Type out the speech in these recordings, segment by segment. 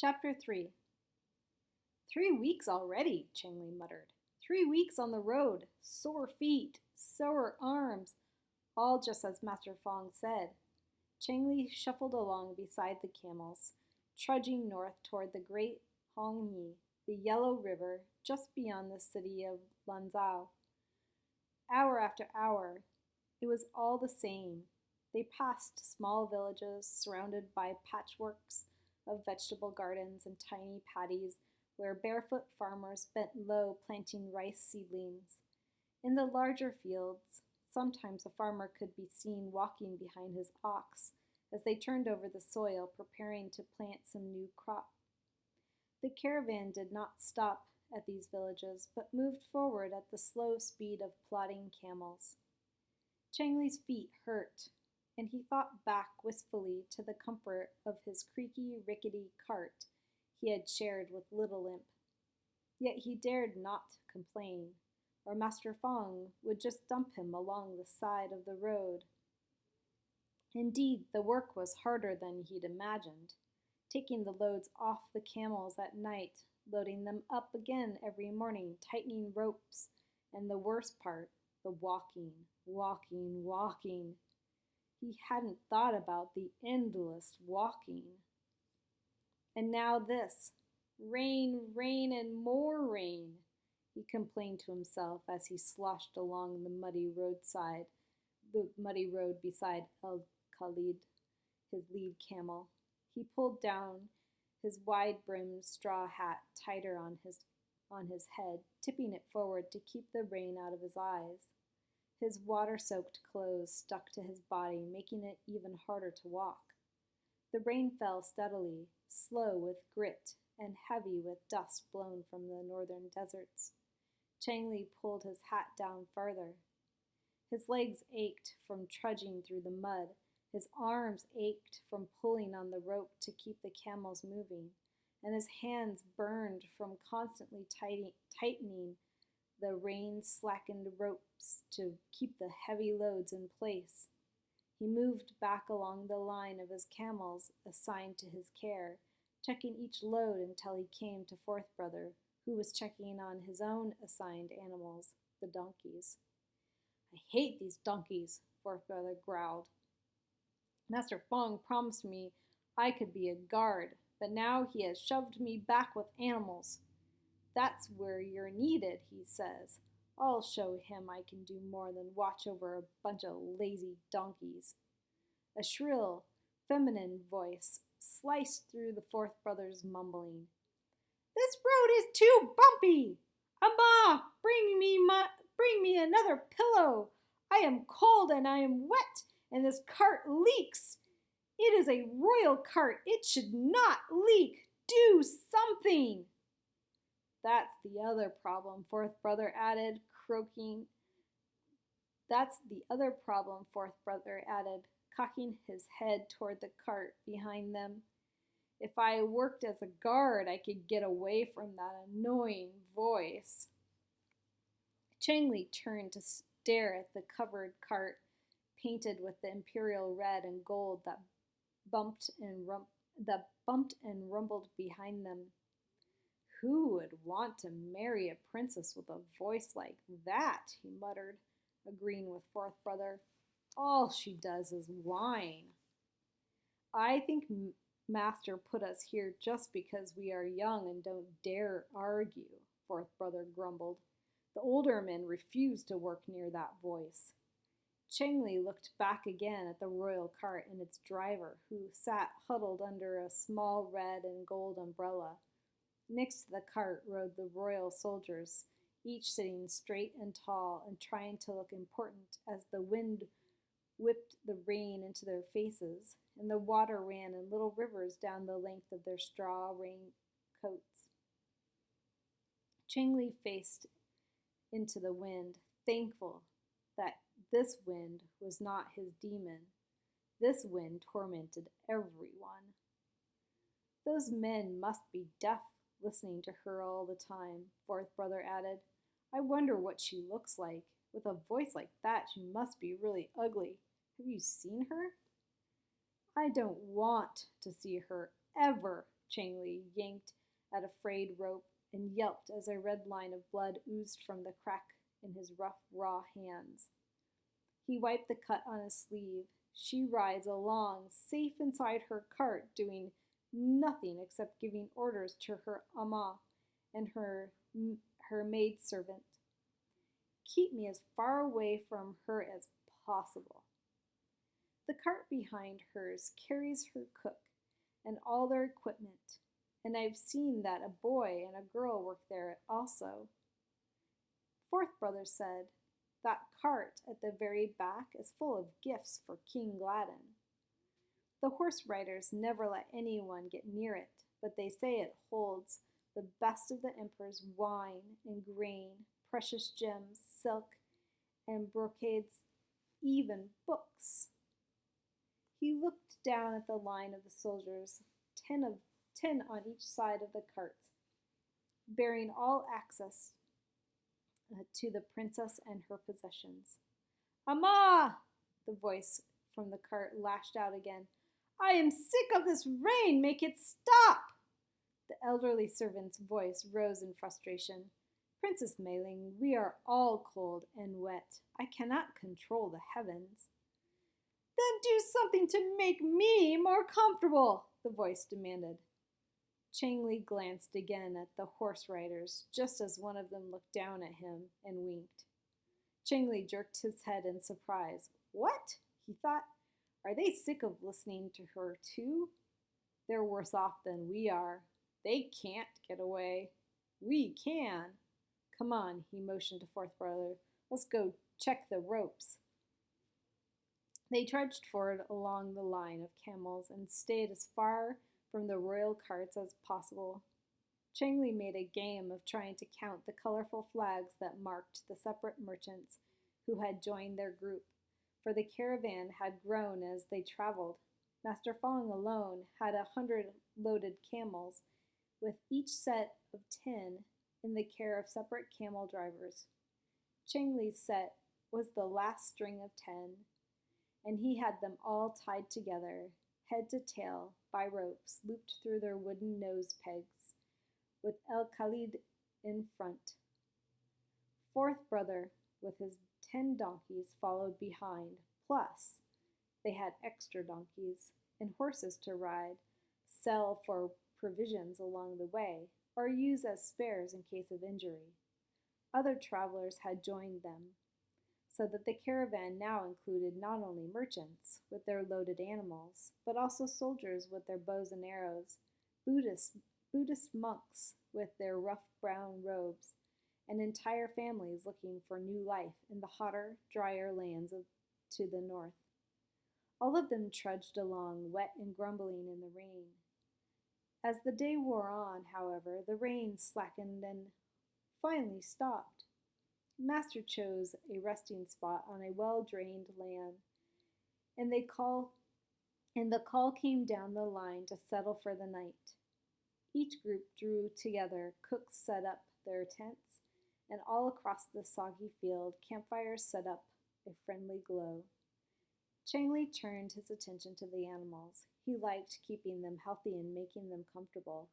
Chapter 3. 3 weeks already, Chengli muttered. 3 weeks on the road, sore feet, sore arms, all just as Master Fong said. Chengli shuffled along beside the camels, trudging north toward the great Hongyi, the yellow river just beyond the city of Lanzhou. Hour after hour, it was all the same. They passed small villages surrounded by patchworks of vegetable gardens and tiny paddies where barefoot farmers bent low planting rice seedlings. In the larger fields, sometimes a farmer could be seen walking behind his ox as they turned over the soil, preparing to plant some new crop. The caravan did not stop at these villages, but moved forward at the slow speed of plodding camels. Changli's feet hurt, and he thought back wistfully to the comfort of his creaky, rickety cart he had shared with Little Imp. Yet he dared not complain, or Master Fong would just dump him along the side of the road. Indeed, the work was harder than he'd imagined, taking the loads off the camels at night, loading them up again every morning, tightening ropes, and the worst part, the walking, walking, walking. He hadn't thought about the endless walking. And now this. Rain, rain, and more rain, he complained to himself as he sloshed along the muddy road beside El Khalid, his lead camel. He pulled down his wide-brimmed straw hat tighter on his head, tipping it forward to keep the rain out of his eyes. His water-soaked clothes stuck to his body, making it even harder to walk. The rain fell steadily, slow with grit, and heavy with dust blown from the northern deserts. Chengli pulled his hat down farther. His legs ached from trudging through the mud. His arms ached from pulling on the rope to keep the camels moving, and his hands burned from constantly tightening the rain-slackened ropes to keep the heavy loads in place. He moved back along the line of his camels assigned to his care, checking each load until he came to Fourth Brother, who was checking on his own assigned animals, the donkeys. "I hate these donkeys," Fourth Brother growled. "Master Fong promised me I could be a guard, but now he has shoved me back with animals. That's where you're needed, he says. I'll show him I can do more than watch over a bunch of lazy donkeys." A shrill, feminine voice sliced through the Fourth Brother's mumbling. "This road is too bumpy! Amma, bring me another pillow! I am cold and I am wet, and this cart leaks! It is a royal cart. It should not leak. Do something!" "That's the other problem," Fourth Brother added, croaking. "That's the other problem," Fourth Brother added, cocking his head toward the cart behind them. "If I worked as a guard, I could get away from that annoying voice." Chengli turned to stare at the covered cart, painted with the imperial red and gold that bumped and rumbled behind them. "Who would want to marry a princess with a voice like that?" he muttered, agreeing with Fourth Brother. "All she does is whine." "I think Master put us here just because we are young and don't dare argue," Fourth Brother grumbled. "The older men refuse to work near that voice." Chengli looked back again at the royal cart and its driver, who sat huddled under a small red and gold umbrella. Next to the cart rode the royal soldiers, each sitting straight and tall and trying to look important as the wind whipped the rain into their faces, and the water ran in little rivers down the length of their straw raincoats. Chengli faced into the wind, thankful that this wind was not his demon. This wind tormented everyone. "Those men must be deaf, listening to her all the time," Fourth Brother added. "I wonder what she looks like. With a voice like that, she must be really ugly. Have you seen her?" "I don't want to see her ever," Chengli yanked at a frayed rope and yelped as a red line of blood oozed from the crack in his rough, raw hands. He wiped the cut on his sleeve. She rides along, safe inside her cart, doing nothing except giving orders to her ama and her maidservant. Keep me as far away from her as possible. The cart behind hers carries her cook and all their equipment, and I've seen that a boy and a girl work there also. Fourth brother said, that cart at the very back is full of gifts for King Gladden. The horse riders never let anyone get near it, but they say it holds the best of the emperor's wine and grain, precious gems, silk, and brocades, even books. He looked down at the line of the soldiers, 10 on each side of the cart, bearing all access to the princess and her possessions. Ama! The voice from the cart lashed out again. I am sick of this rain! Make it stop! The elderly servant's voice rose in frustration. Princess Meiling, we are all cold and wet. I cannot control the heavens. Then do something to make me more comfortable, the voice demanded. Chengli glanced again at the horse riders, just as one of them looked down at him and winked. Chengli jerked his head in surprise. What? He thought. Are they sick of listening to her too? They're worse off than we are. They can't get away. We can. Come on, he motioned to fourth brother. Let's go check the ropes. They trudged forward along the line of camels and stayed as far from the royal carts as possible. Chengli made a game of trying to count the colorful flags that marked the separate merchants who had joined their group, for the caravan had grown as they traveled. Master Fong alone had 100 loaded camels, with each set of 10 in the care of separate camel drivers. Chengli's set was the last string of 10, and he had them all tied together, head to tail, by ropes looped through their wooden nose pegs, with El Khalid in front. Fourth brother, with his 10 donkeys, followed behind, plus they had extra donkeys and horses to ride, sell for provisions along the way, or use as spares in case of injury. Other travelers had joined them, so that the caravan now included not only merchants with their loaded animals, but also soldiers with their bows and arrows, Buddhist monks with their rough brown robes, and entire families looking for new life in the hotter, drier lands to the north. All of them trudged along, wet and grumbling in the rain. As the day wore on, however, the rain slackened and finally stopped. Master chose a resting spot on a well-drained land, and the call came down the line to settle for the night. Each group drew together, cooks set up their tents, and all across the soggy field, campfires set up a friendly glow. Chengli turned his attention to the animals. He liked keeping them healthy and making them comfortable,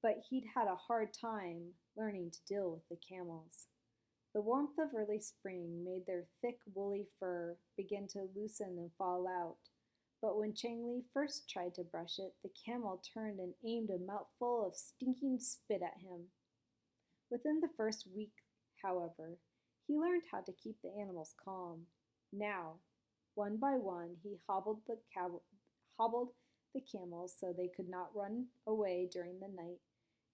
but he'd had a hard time learning to deal with the camels. The warmth of early spring made their thick, woolly fur begin to loosen and fall out, but when Chengli first tried to brush it, the camel turned and aimed a mouthful of stinking spit at him. Within the first week, however, he learned how to keep the animals calm. Now, one by one, he hobbled the camels so they could not run away during the night,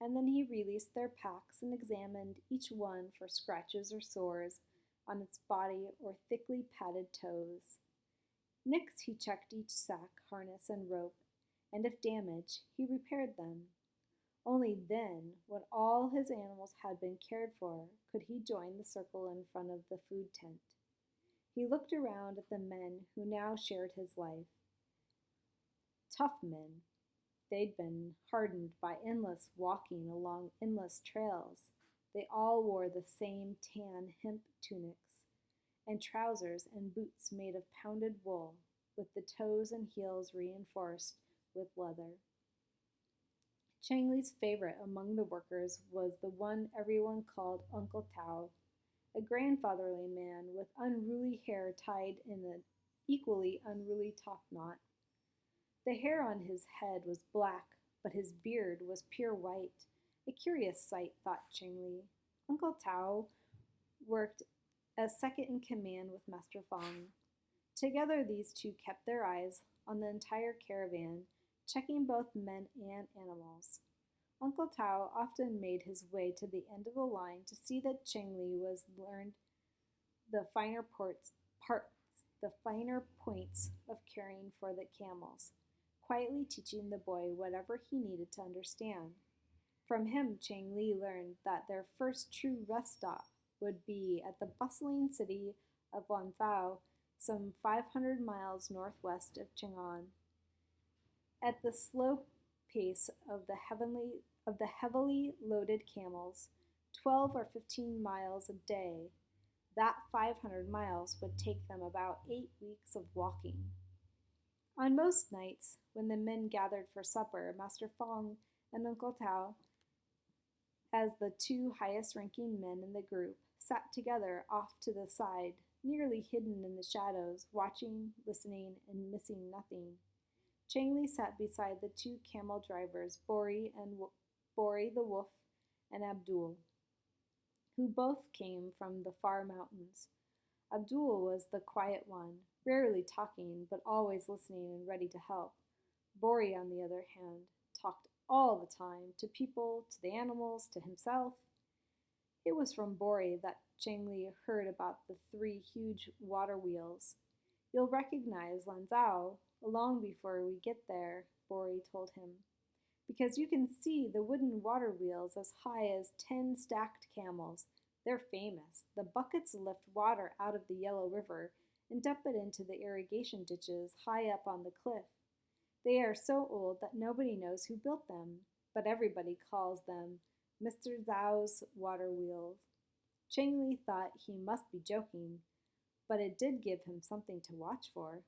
and then he released their packs and examined each one for scratches or sores on its body or thickly padded toes. Next, he checked each sack, harness, and rope, and if damaged, he repaired them. Only then, when all his animals had been cared for, could he join the circle in front of the food tent. He looked around at the men who now shared his life. Tough men. They'd been hardened by endless walking along endless trails. They all wore the same tan hemp tunics and trousers and boots made of pounded wool, with the toes and heels reinforced with leather. Changli's favorite among the workers was the one everyone called Uncle Tao, a grandfatherly man with unruly hair tied in an equally unruly topknot. The hair on his head was black, but his beard was pure white, a curious sight, thought Chengli. Uncle Tao worked as second in command with Master Fang. Together these two kept their eyes on the entire caravan, checking both men and animals. Uncle Tao often made his way to the end of the line to see that Chengli was learned the the finer points of caring for the camels, quietly teaching the boy whatever he needed to understand. From him, Chang Li learned that their first true rest stop would be at the bustling city of Lanzhou, some 500 miles northwest of Chang'an. At the slow pace of the heavily loaded camels, 12 or 15 miles a day, that 500 miles would take them about 8 weeks of walking. On most nights, when the men gathered for supper, Master Fang and Uncle Tao, as the two highest ranking men in the group, sat together off to the side, nearly hidden in the shadows, watching, listening, and missing nothing. Changli sat beside the two camel drivers, Bori the wolf and Abdul, who both came from the far mountains. Abdul was the quiet one, rarely talking, but always listening and ready to help. Bori, on the other hand, talked all the time, to people, to the animals, to himself. It was from Bori that Chengli heard about the three huge water wheels. You'll recognize Lanzhou long before we get there, Bori told him, because you can see the wooden water wheels as high as 10 stacked camels. They're famous. The buckets lift water out of the Yellow River and dump it into the irrigation ditches high up on the cliff. They are so old that nobody knows who built them, but everybody calls them Mr. Zhao's water wheels. Chengli thought he must be joking, but it did give him something to watch for.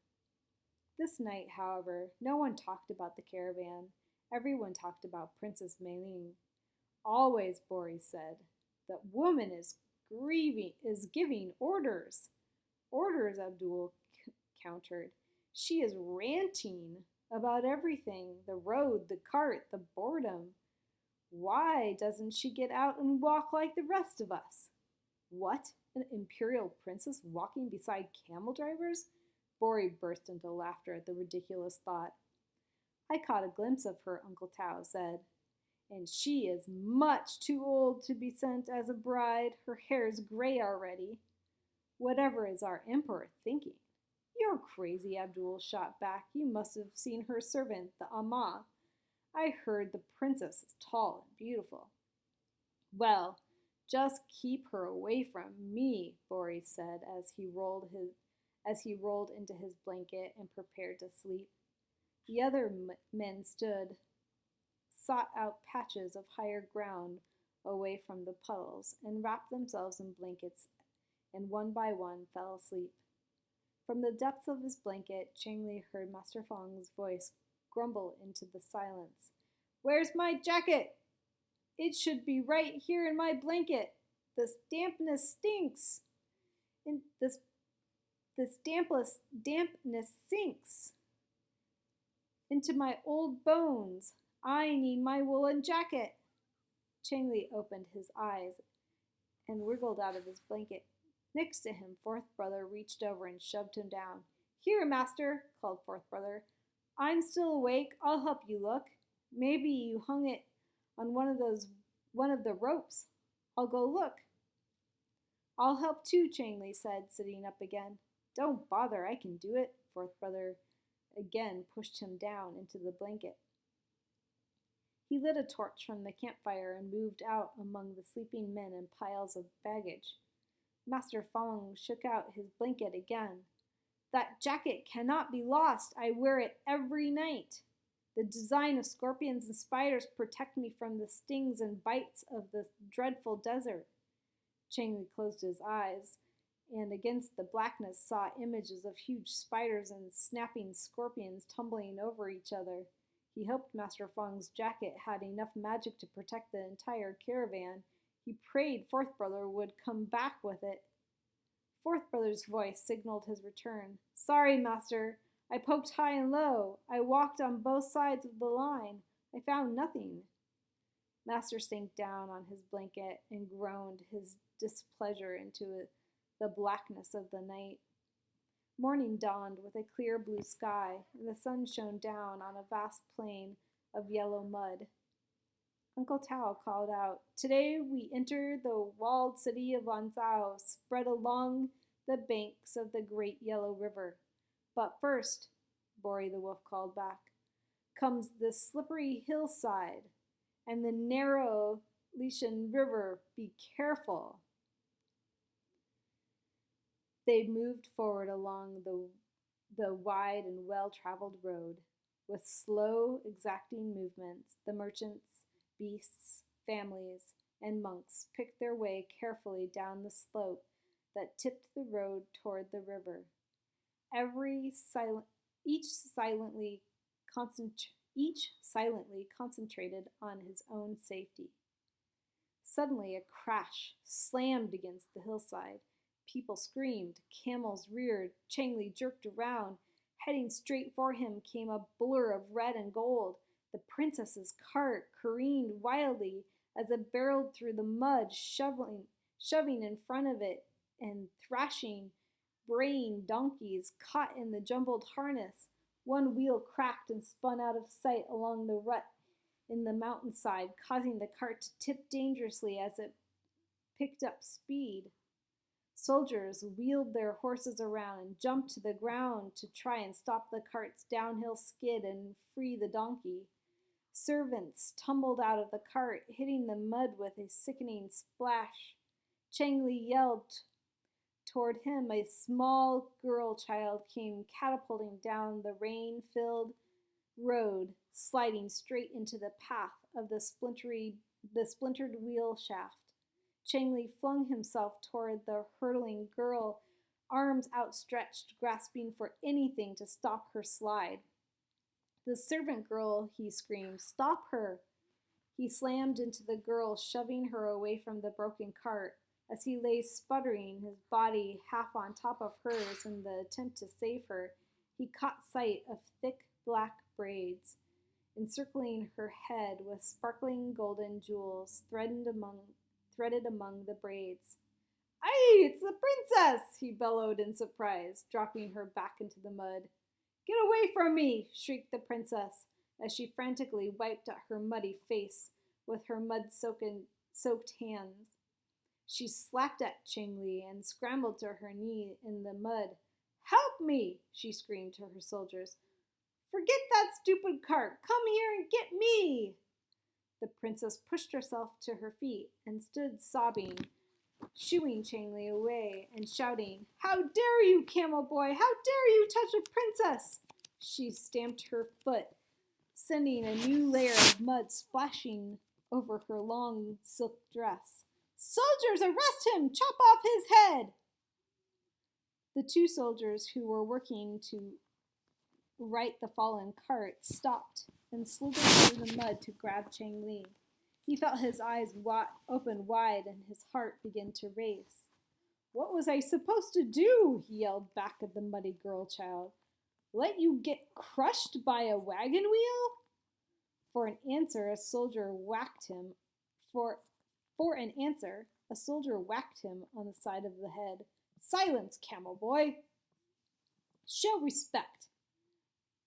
This night, however, no one talked about the caravan. Everyone talked about Princess Meiling. Always, Bori said, that woman is giving orders. Orders, Abdul countered. She is ranting about everything, the road, the cart, the boredom. Why doesn't she get out and walk like the rest of us? What? An imperial princess walking beside camel drivers? Bori burst into laughter at the ridiculous thought. I caught a glimpse of her, Uncle Tao said. And she is much too old to be sent as a bride. Her hair is gray already. Whatever is our emperor thinking? You're crazy, Abdul shot back. You must have seen her servant, the Amma. I heard the princess is tall and beautiful. Well, just keep her away from me, Bori said as he rolled into his blanket and prepared to sleep. The other men sought out patches of higher ground away from the puddles, and wrapped themselves in blankets, and one by one fell asleep. From the depths of his blanket, Chengli heard Master Fang's voice grumble into the silence. Where's my jacket? It should be right here in my blanket. This dampness stinks. And this dampness sinks into my old bones. I need my woolen jacket. Chengli opened his eyes and wriggled out of his blanket. Next to him, fourth brother reached over and shoved him down. Here, master, called fourth brother. I'm still awake. I'll help you look. Maybe you hung it on one of the ropes. I'll go look. I'll help too, Chengli said, sitting up again. Don't bother, I can do it. Fourth brother again pushed him down into the blanket. He lit a torch from the campfire and moved out among the sleeping men and piles of baggage. Master Fang shook out his blanket again. That jacket cannot be lost. I wear it every night. The design of scorpions and spiders protect me from the stings and bites of the dreadful desert. Chengli closed his eyes and against the blackness saw images of huge spiders and snapping scorpions tumbling over each other. He hoped Master Feng's jacket had enough magic to protect the entire caravan. He prayed Fourth Brother would come back with it. Fourth Brother's voice signaled his return. Sorry, Master. I poked high and low. I walked on both sides of the line. I found nothing. Master sank down on his blanket and groaned his displeasure into the blackness of the night. Morning dawned with a clear blue sky, and the sun shone down on a vast plain of yellow mud. Uncle Tao called out, Today we enter the walled city of Lanzhou, spread along the banks of the great yellow river. But first, Bori the wolf called back, comes the slippery hillside and the narrow Lishan River. Be careful. They moved forward along the wide and well-traveled road. With slow, exacting movements, the merchants, beasts, families, and monks picked their way carefully down the slope that tipped the road toward the river. Each silently concentrated on his own safety. Suddenly, a crash slammed against the hillside. People screamed, camels reared, Chengli jerked around. Heading straight for him came a blur of red and gold. The princess's cart careened wildly as it barreled through the mud, shoving in front of it and thrashing braying donkeys caught in the jumbled harness. One wheel cracked and spun out of sight along the rut in the mountainside, causing the cart to tip dangerously as it picked up speed. Soldiers wheeled their horses around and jumped to the ground to try and stop the cart's downhill skid and free the donkey. Servants tumbled out of the cart, hitting the mud with a sickening splash. Chengli yelled toward him. A small girl child came catapulting down the rain-filled road, sliding straight into the path of the splintered wheel shaft. Chengli flung himself toward the hurtling girl, arms outstretched, grasping for anything to stop her slide. The servant girl, he screamed, stop her! He slammed into the girl, shoving her away from the broken cart. As he lay sputtering, his body half on top of hers in the attempt to save her, he caught sight of thick black braids encircling her head with sparkling golden jewels threaded among the braids. Aye, it's the princess! He bellowed in surprise, dropping her back into the mud. Get away from me! Shrieked the princess as she frantically wiped at her muddy face with her mud-soaked hands. She slapped at Chengli and scrambled to her knee in the mud. Help me! She screamed to her soldiers. Forget that stupid cart! Come here and get me! The princess pushed herself to her feet and stood sobbing, shooing Chengli away and shouting, How dare you, camel boy! How dare you touch a princess! She stamped her foot, sending a new layer of mud splashing over her long silk dress. Soldiers, arrest him! Chop off his head! The two soldiers who were working to right the fallen cart stopped and slithered through the mud to grab Chengli. He felt his eyes open wide and his heart begin to race. What was I supposed to do? He yelled back at the muddy girl child. Let you get crushed by a wagon wheel? For an answer, a soldier whacked him on the side of the head. Silence, camel boy! Show respect!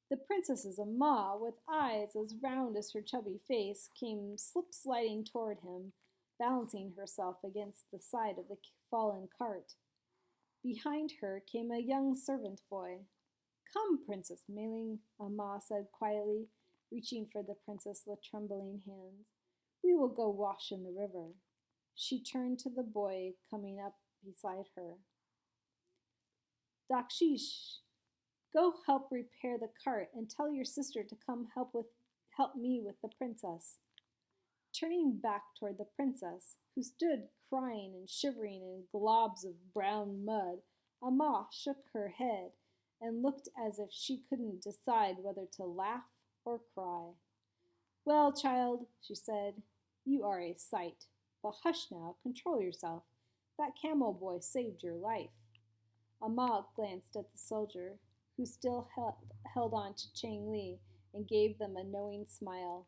The princess's Amma, with eyes as round as her chubby face, came slip-sliding toward him, balancing herself against the side of the fallen cart. Behind her came a young servant boy. Come, Princess Meiling, Amma said quietly, reaching for the princess with trembling hands. We will go wash in the river. She turned to the boy coming up beside her. Dakshish, go help repair the cart and tell your sister to come help me with the princess. Turning back toward the princess, who stood crying and shivering in globs of brown mud, Amma shook her head and looked as if she couldn't decide whether to laugh or cry. Well, child, she said, you are a sight. But hush now, control yourself. That camel boy saved your life. Amal glanced at the soldier, who still held on to Chengli, and gave them a knowing smile.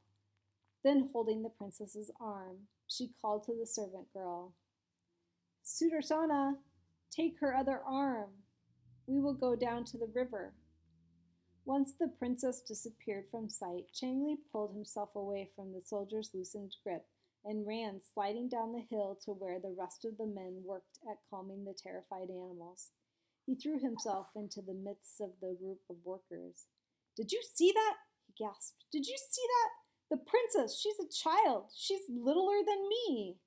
Then, holding the princess's arm, she called to the servant girl, Sudarsana, take her other arm. We will go down to the river. Once the princess disappeared from sight, Changli pulled himself away from the soldier's loosened grip and ran sliding down the hill to where the rest of the men worked at calming the terrified animals. He threw himself into the midst of the group of workers. Did you see that? He gasped. Did you see that? The princess, she's a child. She's littler than me.